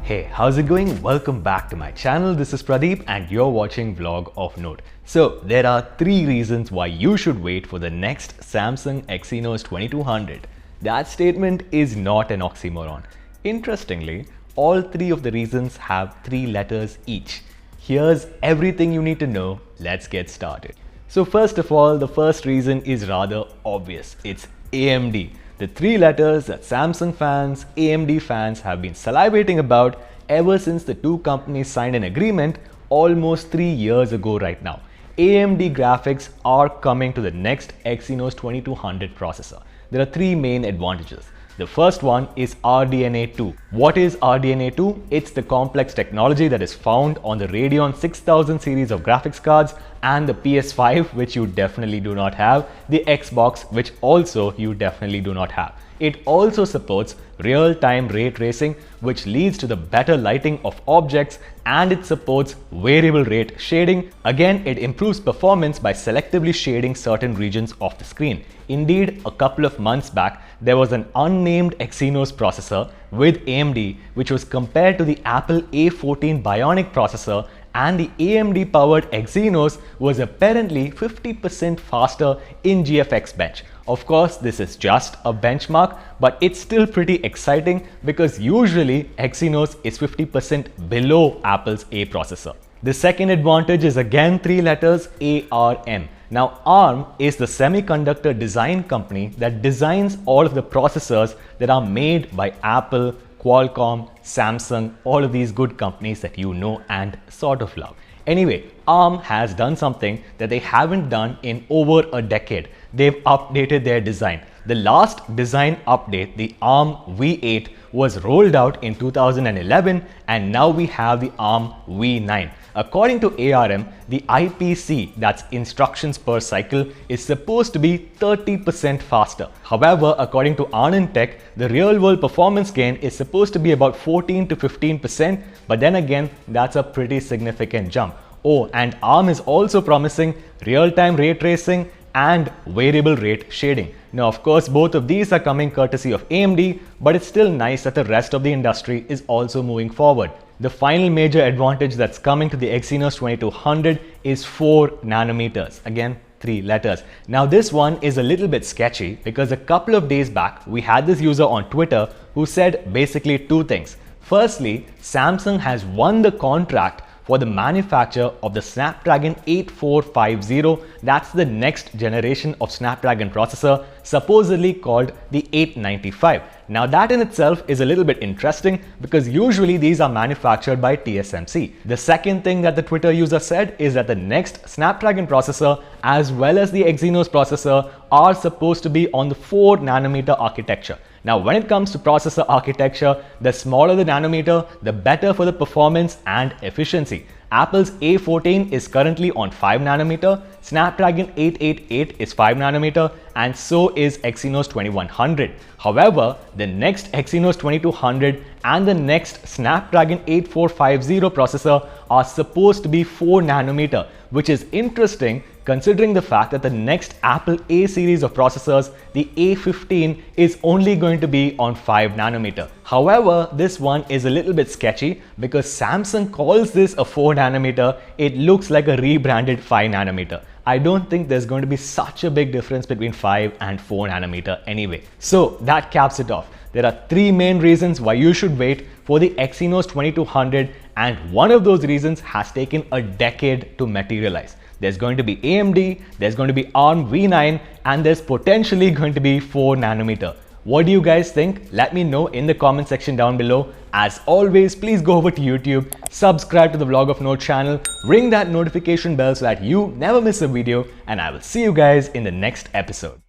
Hey, how's it going? Welcome back to my channel. This is Pradeep and you're watching Vlog of Note. So there are 3 reasons why you should wait for the next Samsung Exynos 2200. That statement is not an oxymoron. Interestingly, all 3 of the reasons have 3 letters each. Here's everything you need to know. Let's get started. So first of all, the first reason is rather obvious. It's AMD. The 3 letters that Samsung fans, AMD fans have been salivating about ever since the 2 companies signed an agreement almost 3 years ago right now. AMD graphics are coming to the next Exynos 2200 processor. There are 3 main advantages. The first one is RDNA 2. What is RDNA 2? It's the complex technology that is found on the Radeon 6000 series of graphics cards and the PS5, which you definitely do not have, the Xbox, which also you definitely do not have. It also supports real-time ray tracing, which leads to the better lighting of objects, and it supports variable rate shading. Again, it improves performance by selectively shading certain regions of the screen. Indeed, a couple of months back, there was an unnamed Exynos processor with AMD, which was compared to the Apple A14 Bionic processor, and the AMD powered Exynos was apparently 50% faster in GFX bench. Of course, this is just a benchmark, but it's still pretty exciting because usually Exynos is 50% below Apple's A processor. The second advantage is again 3 letters, ARM. Now, ARM is the semiconductor design company that designs all of the processors that are made by Apple, Qualcomm, Samsung, all of these good companies that you know and sort of love. Anyway, ARM has done something that they haven't done in over a decade. They've updated their design. The last design update, the ARM V8, was rolled out in 2011, and now we have the ARM V9. According to ARM, the IPC, that's instructions per cycle, is supposed to be 30% faster. However, according to Anand Tech, the real-world performance gain is supposed to be about 14 to 15%, but then again, that's a pretty significant jump. Oh, and ARM is also promising real-time ray tracing and variable rate shading. Now, of course, both of these are coming courtesy of AMD, but it's still nice that the rest of the industry is also moving forward. The final major advantage that's coming to the Exynos 2200 is 4 nanometers. Again, 3 letters. Now, this one is a little bit sketchy because a couple of days back, we had this user on Twitter who said basically 2 things. Firstly, Samsung has won the contract for the manufacture of the Snapdragon 8450. That's the next generation of Snapdragon processor, supposedly called the 895. Now, that in itself is a little bit interesting because usually these are manufactured by TSMC. The second thing that the Twitter user said is that the next Snapdragon processor as well as the Exynos processor are supposed to be on the 4 nanometer architecture. Now, when it comes to processor architecture, the smaller the nanometer, the better for the performance and efficiency. Apple's A14 is currently on 5 nanometer, Snapdragon 888 is 5 nanometer, and so is Exynos 2100. However, the next Exynos 2200 and the next Snapdragon 8450 processor are supposed to be 4 nanometer, which is interesting considering the fact that the next Apple A series of processors, the A15, is only going to be on 5 nanometer. However, this one is a little bit sketchy because Samsung calls this a 4 nanometer. It looks like a rebranded 5 nanometer. I don't think there's going to be such a big difference between 5 and 4 nanometer anyway. So that caps it off. There are 3 main reasons why you should wait for the Exynos 2200, and one of those reasons has taken a decade to materialize. There's going to be AMD, there's going to be ARM V9, and there's potentially going to be 4 nanometer. What do you guys think? Let me know in the comment section down below. As always, please go over to YouTube, subscribe to the Vlog of Note channel, ring that notification bell so that you never miss a video, and I will see you guys in the next episode.